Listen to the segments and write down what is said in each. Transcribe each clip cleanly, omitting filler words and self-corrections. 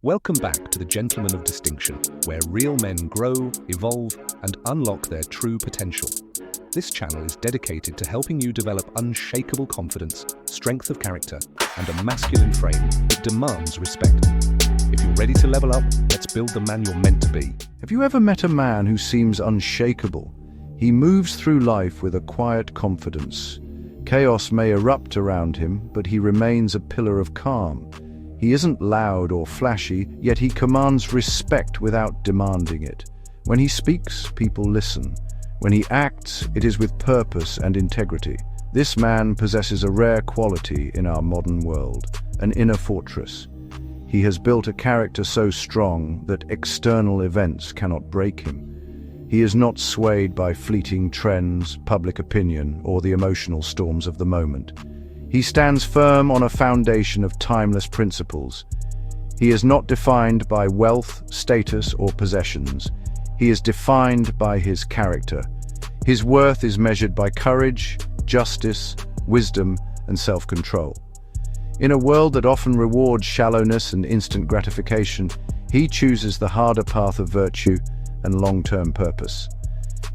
Welcome back to the Gentlemen of Distinction, where real men grow, evolve, and unlock their true potential. This channel is dedicated to helping you develop unshakable confidence, strength of character, and a masculine frame that demands respect. If you're ready to level up, let's build the man you're meant to be. Have you ever met a man who seems unshakable? He moves through life with a quiet confidence. Chaos may erupt around him, but he remains a pillar of calm. He isn't loud or flashy, yet he commands respect without demanding it. When he speaks, people listen. When he acts, it is with purpose and integrity. This man possesses a rare quality in our modern world, an inner fortress. He has built a character so strong that external events cannot break him. He is not swayed by fleeting trends, public opinion, or the emotional storms of the moment. He stands firm on a foundation of timeless principles. He is not defined by wealth, status, or possessions. He is defined by his character. His worth is measured by courage, justice, wisdom, and self-control. In a world that often rewards shallowness and instant gratification, he chooses the harder path of virtue and long-term purpose.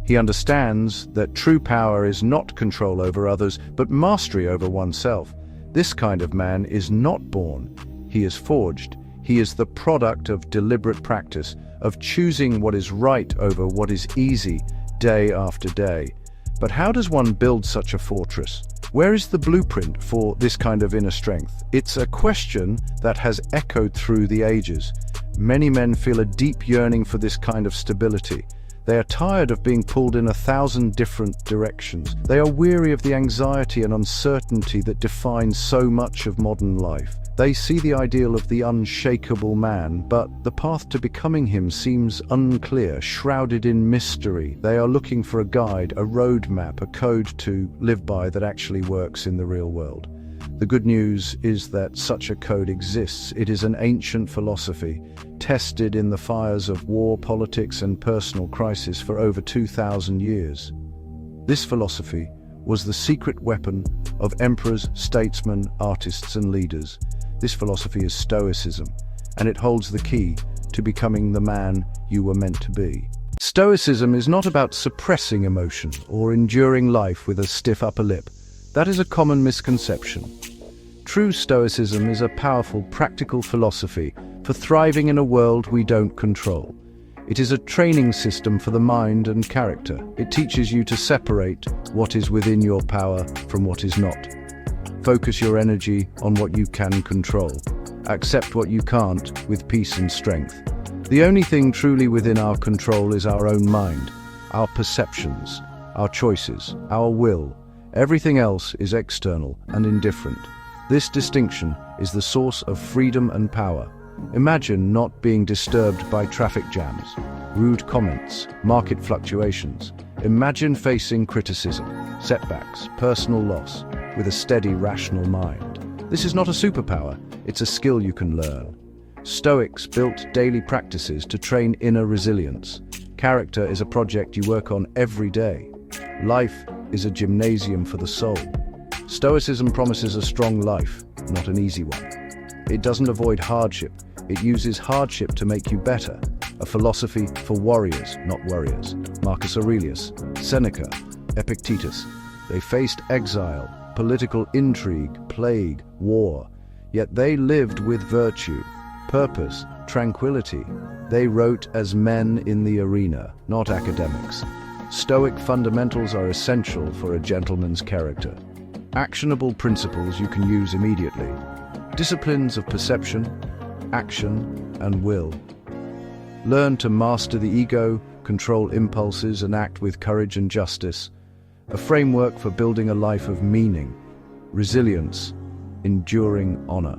He understands that true power is not control over others, but mastery over oneself. This kind of man is not born. He is forged. He is the product of deliberate practice, of choosing what is right over what is easy, day after day. But how does one build such a fortress? Where is the blueprint for this kind of inner strength? It's a question that has echoed through the ages. Many men feel a deep yearning for this kind of stability. They are tired of being pulled in 1,000 different directions. They are weary of the anxiety and uncertainty that define so much of modern life. They see the ideal of the unshakable man, but the path to becoming him seems unclear, shrouded in mystery. They are looking for a guide, a roadmap, a code to live by that actually works in the real world. The good news is that such a code exists. It is an ancient philosophy, tested in the fires of war, politics, and personal crisis for over 2,000 years. This philosophy was the secret weapon of emperors, statesmen, artists, and leaders. This philosophy is Stoicism, and it holds the key to becoming the man you were meant to be. Stoicism is not about suppressing emotion or enduring life with a stiff upper lip. That is a common misconception. True Stoicism is a powerful, practical philosophy for thriving in a world we don't control. It is a training system for the mind and character. It teaches you to separate what is within your power from what is not. Focus your energy on what you can control. Accept what you can't with peace and strength. The only thing truly within our control is our own mind, our perceptions, our choices, our will. Everything else is external and indifferent. This distinction is the source of freedom and power. Imagine not being disturbed by traffic jams, rude comments, market fluctuations. Imagine facing criticism, setbacks, personal loss, with a steady, rational mind. This is not a superpower, it's a skill you can learn. Stoics built daily practices to train inner resilience. Character is a project you work on every day. Life is a gymnasium for the soul. Stoicism promises a strong life, not an easy one. It doesn't avoid hardship. It uses hardship to make you better. A philosophy for warriors, not worriers. Marcus Aurelius, Seneca, Epictetus. They faced exile, political intrigue, plague, war. Yet they lived with virtue, purpose, tranquility. They wrote as men in the arena, not academics. Stoic fundamentals are essential for a gentleman's character. Actionable principles you can use immediately. Disciplines of perception, action, and will. Learn to master the ego, control impulses, and act with courage and justice. A framework for building a life of meaning, resilience, enduring honor.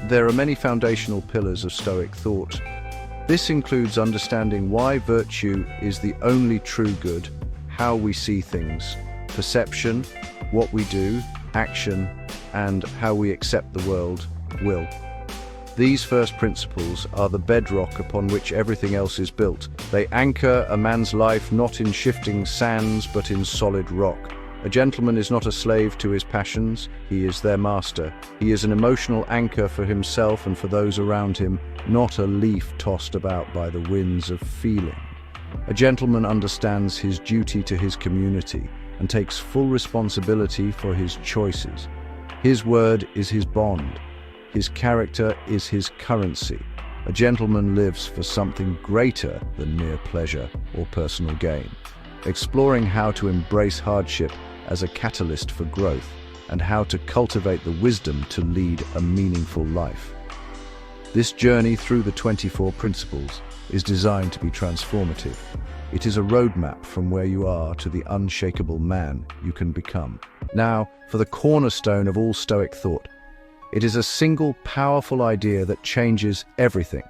There are many foundational pillars of Stoic thought. This includes understanding why virtue is the only true good, how we see things, perception, what we do, action, and how we accept the world, will. These first principles are the bedrock upon which everything else is built. They anchor a man's life not in shifting sands but in solid rock. A gentleman is not a slave to his passions, he is their master. He is an emotional anchor for himself and for those around him, not a leaf tossed about by the winds of feeling. A gentleman understands his duty to his community and takes full responsibility for his choices. His word is his bond. His character is his currency. A gentleman lives for something greater than mere pleasure or personal gain, exploring how to embrace hardship as a catalyst for growth and how to cultivate the wisdom to lead a meaningful life. This journey through the 24 principles is designed to be transformative. It is a roadmap from where you are to the unshakable man you can become. Now, for the cornerstone of all Stoic thought. It is a single powerful idea that changes everything.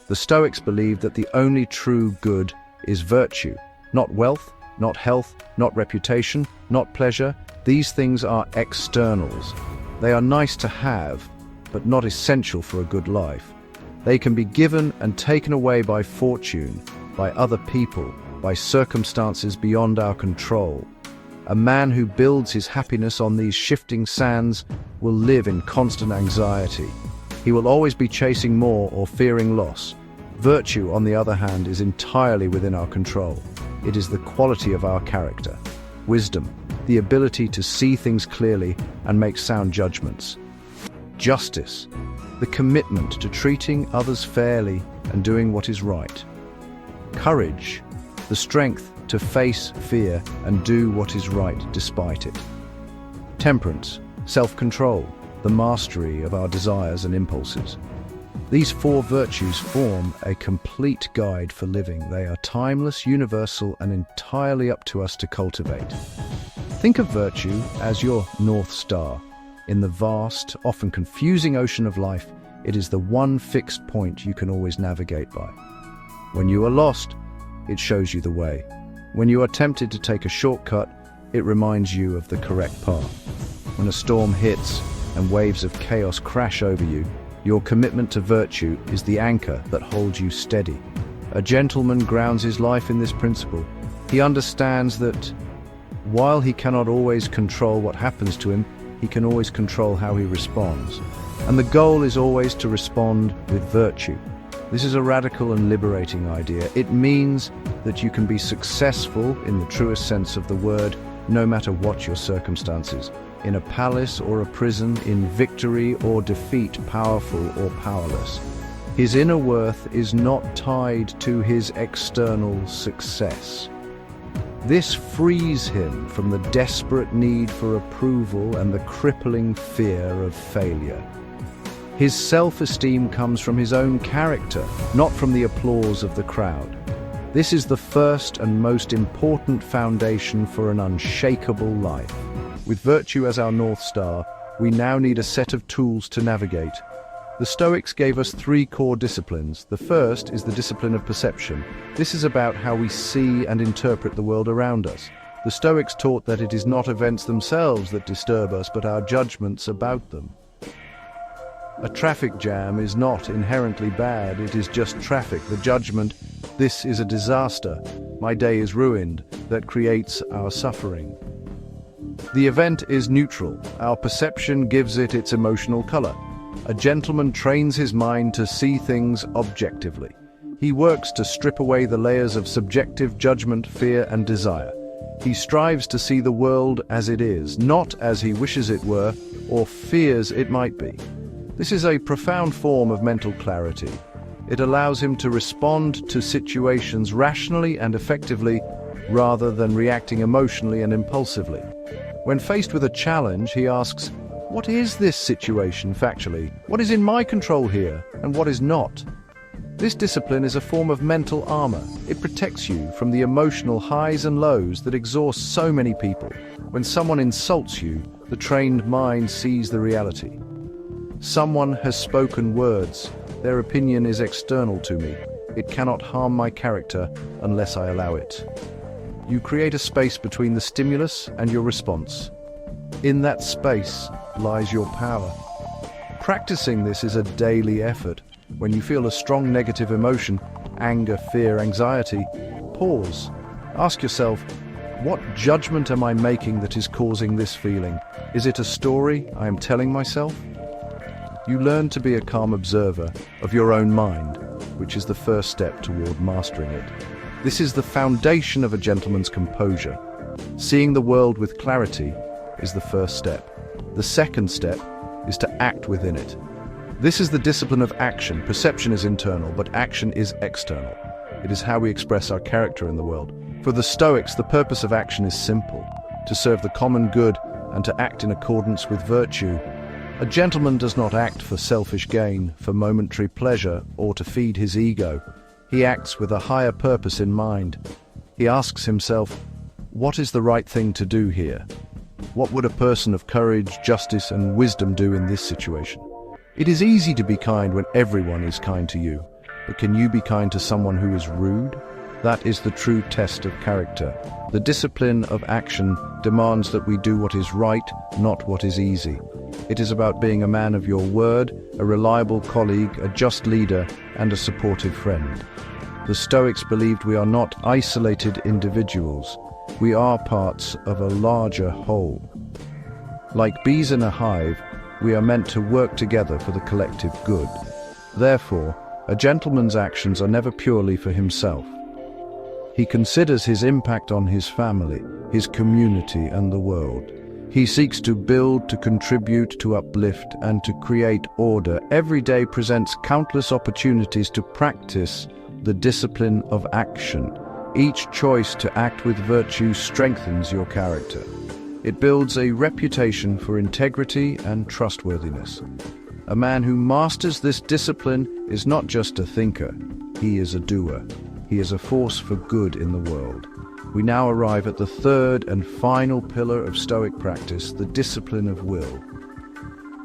The Stoics believe that the only true good is virtue, not wealth, not health, not reputation, not pleasure. These things are externals. They are nice to have, but not essential for a good life. They can be given and taken away by fortune, by other people, by circumstances beyond our control. A man who builds his happiness on these shifting sands will live in constant anxiety. He will always be chasing more or fearing loss. Virtue, on the other hand, is entirely within our control. It is the quality of our character. Wisdom, the ability to see things clearly and make sound judgments. Justice, the commitment to treating others fairly and doing what is right. Courage, the strength to face fear and do what is right despite it. Temperance, self-control, the mastery of our desires and impulses. These 4 virtues form a complete guide for living. They are timeless, universal, and entirely up to us to cultivate. Think of virtue as your North Star. In the vast, often confusing ocean of life, it is the one fixed point you can always navigate by. When you are lost, it shows you the way. When you are tempted to take a shortcut, it reminds you of the correct path. When a storm hits and waves of chaos crash over you, your commitment to virtue is the anchor that holds you steady. A gentleman grounds his life in this principle. He understands that while he cannot always control what happens to him, he can always control how he responds. And the goal is always to respond with virtue. This is a radical and liberating idea. It means that you can be successful in the truest sense of the word, no matter what your circumstances. In a palace or a prison, in victory or defeat, powerful or powerless. His inner worth is not tied to his external success. This frees him from the desperate need for approval and the crippling fear of failure. His self-esteem comes from his own character, not from the applause of the crowd. This is the first and most important foundation for an unshakable life. With virtue as our North Star, we now need a set of tools to navigate. The Stoics gave us 3 core disciplines. The first is the discipline of perception. This is about how we see and interpret the world around us. The Stoics taught that it is not events themselves that disturb us, but our judgments about them. A traffic jam is not inherently bad, it is just traffic. The judgment, this is a disaster, my day is ruined, that creates our suffering. The event is neutral, our perception gives it its emotional color. A gentleman trains his mind to see things objectively. He works to strip away the layers of subjective judgment, fear, and desire. He strives to see the world as it is, not as he wishes it were or fears it might be. This is a profound form of mental clarity. It allows him to respond to situations rationally and effectively rather than reacting emotionally and impulsively. When faced with a challenge, he asks, what is this situation factually? What is in my control here, and what is not? This discipline is a form of mental armor. It protects you from the emotional highs and lows that exhaust so many people. When someone insults you, the trained mind sees the reality. Someone has spoken words. Their opinion is external to me. It cannot harm my character unless I allow it. You create a space between the stimulus and your response. In that space lies your power. Practicing this is a daily effort. When you feel a strong negative emotion, anger, fear, anxiety, pause. Ask yourself, What judgment am I making that is causing this feeling? Is it a story I am telling myself? You learn to be a calm observer of your own mind, which is the first step toward mastering it. This is the foundation of a gentleman's composure. Seeing the world with clarity is the first step. The second step is to act within it. This is the discipline of action. Perception is internal, but action is external. It is how we express our character in the world. For the Stoics, the purpose of action is simple: to serve the common good and to act in accordance with virtue. A gentleman does not act for selfish gain, for momentary pleasure, or to feed his ego. He acts with a higher purpose in mind. He asks himself, what is the right thing to do here? What would a person of courage, justice, and wisdom do in this situation? It is easy to be kind when everyone is kind to you, but can you be kind to someone who is rude? That is the true test of character. The discipline of action demands that we do what is right, not what is easy. It is about being a man of your word, a reliable colleague, a just leader, and a supportive friend. The Stoics believed we are not isolated individuals. We are parts of a larger whole. Like bees in a hive, we are meant to work together for the collective good. Therefore, a gentleman's actions are never purely for himself. He considers his impact on his family, his community, and the world. He seeks to build, to contribute, to uplift, and to create order. Every day presents countless opportunities to practice the discipline of action. Each choice to act with virtue strengthens your character. It builds a reputation for integrity and trustworthiness. A man who masters this discipline is not just a thinker, he is a doer. He is a force for good in the world. We now arrive at the third and final pillar of Stoic practice, the discipline of will.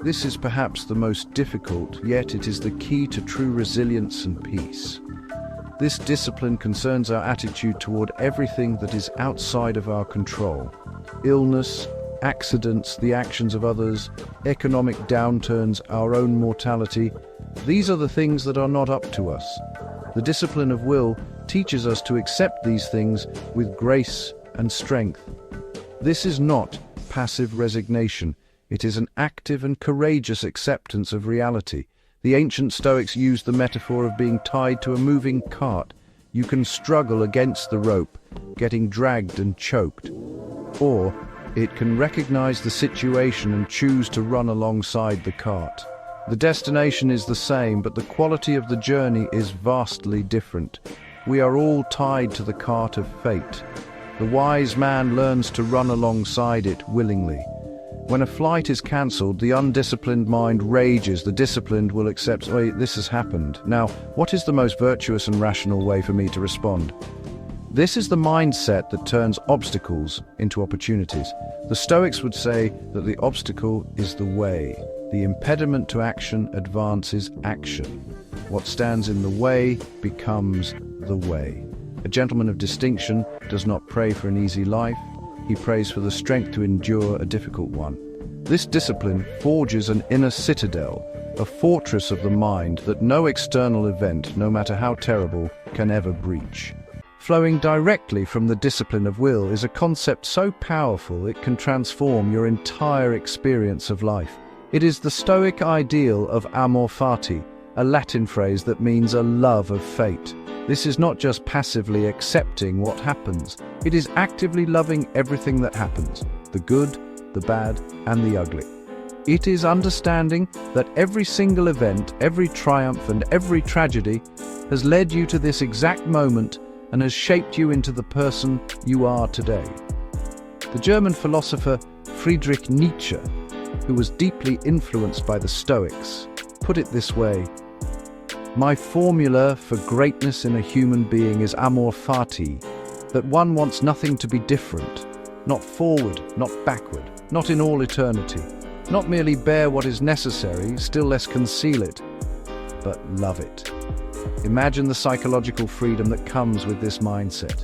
This is perhaps the most difficult, yet it is the key to true resilience and peace. This discipline concerns our attitude toward everything that is outside of our control. Illness, accidents, the actions of others, economic downturns, our own mortality. These are the things that are not up to us. The discipline of will teaches us to accept these things with grace and strength. This is not passive resignation. It is an active and courageous acceptance of reality. The ancient Stoics used the metaphor of being tied to a moving cart. You can struggle against the rope, getting dragged and choked. Or it can recognize the situation and choose to run alongside the cart. The destination is the same, but the quality of the journey is vastly different. We are all tied to the cart of fate. The wise man learns to run alongside it willingly. When a flight is cancelled, the undisciplined mind rages. The disciplined will accept, "Oh, this has happened. Now, what is the most virtuous and rational way for me to respond?" This is the mindset that turns obstacles into opportunities. The Stoics would say that the obstacle is the way. The impediment to action advances action. What stands in the way becomes the way. A gentleman of distinction does not pray for an easy life. He prays for the strength to endure a difficult one. This discipline forges an inner citadel, a fortress of the mind that no external event, no matter how terrible, can ever breach. Flowing directly from the discipline of will is a concept so powerful it can transform your entire experience of life. It is the Stoic ideal of amor fati, a Latin phrase that means a love of fate. This is not just passively accepting what happens, it is actively loving everything that happens, the good, the bad, and the ugly. It is understanding that every single event, every triumph, and every tragedy has led you to this exact moment and has shaped you into the person you are today. The German philosopher Friedrich Nietzsche, who was deeply influenced by the Stoics, put it this way: "My formula for greatness in a human being is amor fati, that one wants nothing to be different, not forward, not backward, not in all eternity, not merely bear what is necessary, still less conceal it, but love it." Imagine the psychological freedom that comes with this mindset.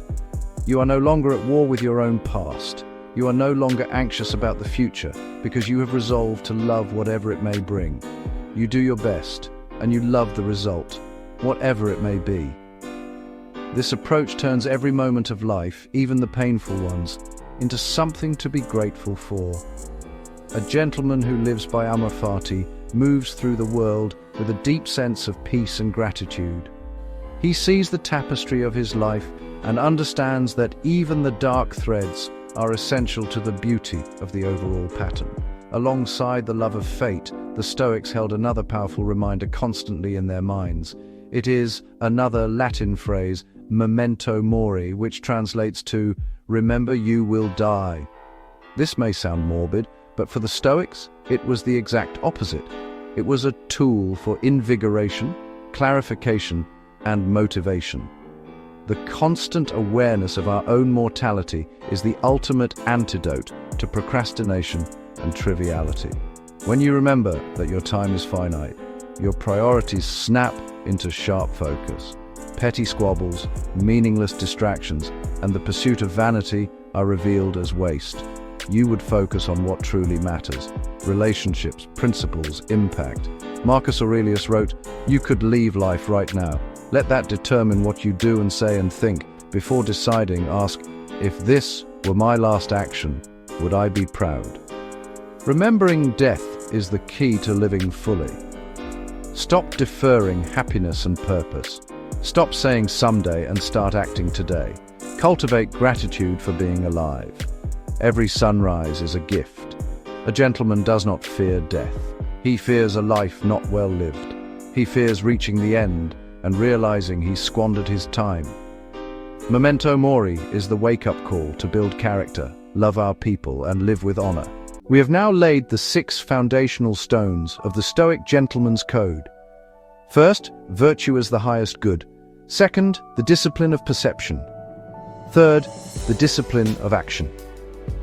You are no longer at war with your own past. You are no longer anxious about the future because you have resolved to love whatever it may bring. You do your best, and you love the result, whatever it may be. This approach turns every moment of life, even the painful ones, into something to be grateful for. A gentleman who lives by amor fati moves through the world with a deep sense of peace and gratitude. He sees the tapestry of his life and understands that even the dark threads are essential to the beauty of the overall pattern. Alongside the love of fate, the Stoics held another powerful reminder constantly in their minds. It is another Latin phrase, memento mori, which translates to, remember you will die. This may sound morbid, but for the Stoics, it was the exact opposite. It was a tool for invigoration, clarification, and motivation. The constant awareness of our own mortality is the ultimate antidote to procrastination and triviality. When you remember that your time is finite, your priorities snap into sharp focus. Petty squabbles, meaningless distractions, and the pursuit of vanity are revealed as waste. You would focus on what truly matters: relationships, principles, impact. Marcus Aurelius wrote, "You could leave life right now. Let that determine what you do and say and think. Before deciding, ask, if this were my last action, would I be proud?" Remembering death is the key to living fully. Stop deferring happiness and purpose. Stop saying someday and start acting today. Cultivate gratitude for being alive. Every sunrise is a gift. A gentleman does not fear death. He fears a life not well lived. He fears reaching the end and realizing he's squandered his time. Memento mori is the wake-up call to build character, love our people, and live with honor. We have now laid the 6 foundational stones of the Stoic gentleman's code. First, virtue as the highest good. Second, the discipline of perception. Third, the discipline of action.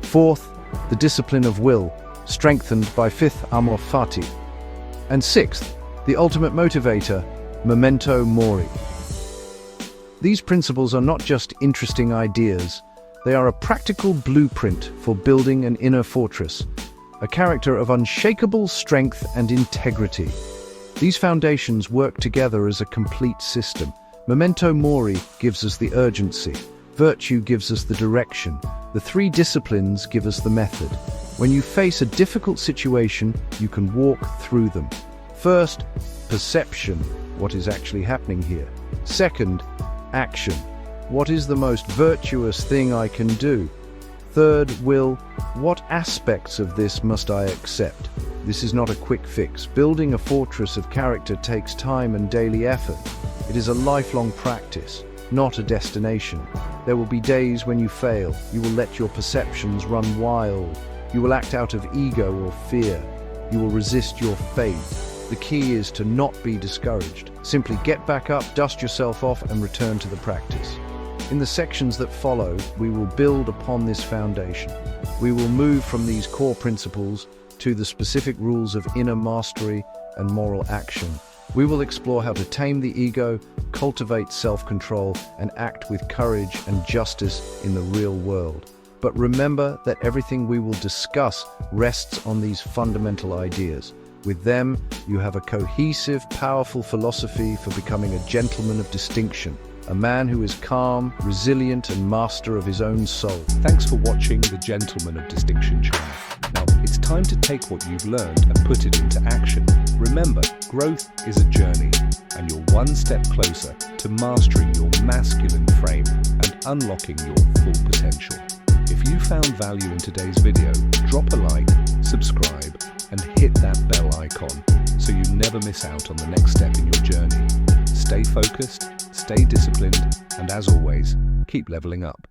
Fourth, the discipline of will, strengthened by fifth amor fati. And sixth, the ultimate motivator, memento mori. These principles are not just interesting ideas, they are a practical blueprint for building an inner fortress, a character of unshakable strength and integrity. These foundations work together as a complete system. Memento mori gives us the urgency, virtue gives us the direction, the 3 disciplines give us the method. When you face a difficult situation, you can walk through them. First, perception, what is actually happening here. Second, action, what is the most virtuous thing I can do? Third, will, what aspects of this must I accept? This is not a quick fix. Building a fortress of character takes time and daily effort. It is a lifelong practice, not a destination. There will be days when you fail. You will let your perceptions run wild. You will act out of ego or fear. You will resist your faith. The key is to not be discouraged. Simply get back up, dust yourself off, and return to the practice. In the sections that follow, we will build upon this foundation. We will move from these core principles to the specific rules of inner mastery and moral action. We will explore how to tame the ego, cultivate self-control, and act with courage and justice in the real world. But remember that everything we will discuss rests on these fundamental ideas. With them, you have a cohesive, powerful philosophy for becoming a gentleman of distinction, a man who is calm, resilient, and master of his own soul. Thanks for watching the Gentleman of Distinction channel. Now, it's time to take what you've learned and put it into action. Remember, growth is a journey, and you're one step closer to mastering your masculine frame and unlocking your full potential. If you found value in today's video, drop a like, subscribe, and hit that bell icon so you never miss out on the next step in your journey. Stay focused, stay disciplined, and as always, keep leveling up.